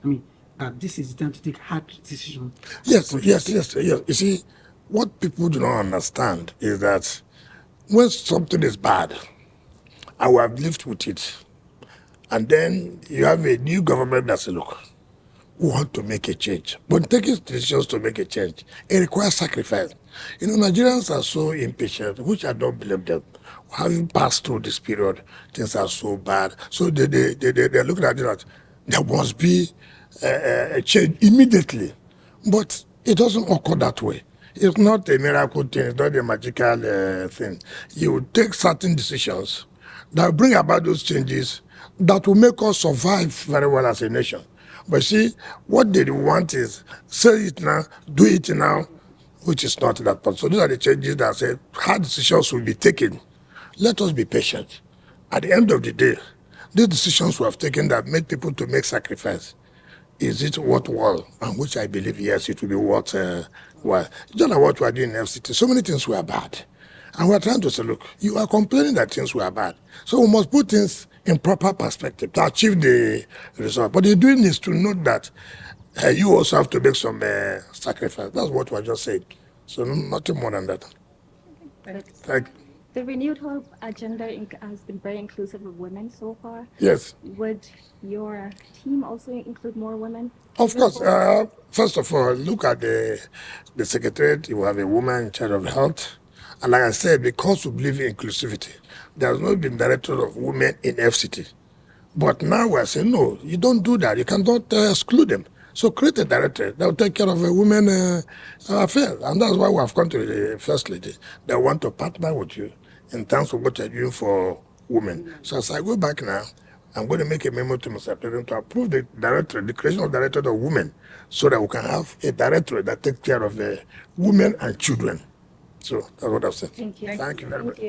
I mean, that this is the time to take hard decisions. Yes. You see, what people do not understand is that when something is bad, and we have lived with it, and then you have a new government that says, look, we want to make a change. But taking decisions to make a change, it requires sacrifice. You know, Nigerians are so impatient, which I don't blame them. Having passed through this period, things are so bad. So they're looking at it that there must be a change immediately. But it doesn't occur that way. It's not a miracle thing, it's not a magical thing. You take certain decisions that bring about those changes that will make us survive very well as a nation. But see, what they want is say it now, do it now, which is not that possible. So these are the changes that say hard decisions will be taken. Let us be patient. At the end of the day, these decisions we have taken that make people to make sacrifice, is it worthwhile? And which I believe, yes, it will be worthwhile. It's not like what we are doing in FCT. So many things were bad. And we're trying to say, look, you are complaining that things were bad. So we must put things in proper perspective to achieve the result. But the doing is to note that you also have to make some sacrifice. That's what we just said. So nothing more than that. Thank you. The Renewed Hope agenda has been very inclusive of women so far. Yes. Would your team also include more women? Of course. First of all, look at the secretariat. You have a woman in charge of health. And like I said, because we believe in inclusivity, there has not been director of women in FCT. But now we're saying, no, you don't do that. You cannot exclude them. So create a director that will take care of a women affairs. And that's why we have come to the First Lady. They want to partner with you in terms of what you're doing for women. So as I go back now, I'm going to make a memo to Mr. President to approve the director, the creation of director of women, so that we can have a director that takes care of the women and children. So that's what I've said. Thank you. Thank you very much.